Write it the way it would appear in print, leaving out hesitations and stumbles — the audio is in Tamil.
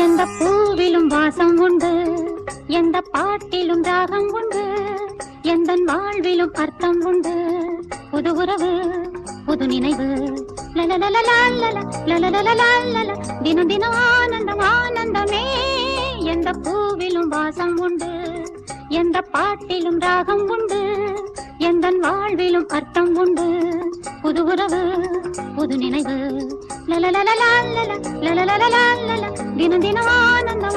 எந்த பூவிலும் வாசம் உண்டு, எந்த பாட்டிலும் ராகம் உண்டு, எந்த வாழ்விலும் அர்த்தம் உண்டு. புது உறவு புது நினைவு தினம் தினம் ஆனந்தம் ஆனந்தமே. எந்த பூவிலும் வாசம் உண்டு, எந்த பாட்டிலும் ராகம் உண்டு, எந்த வாழ்விலும் அர்த்தம் உண்டு. புது உறவு புது நினைவு தினம் தினம் ஆனந்தம்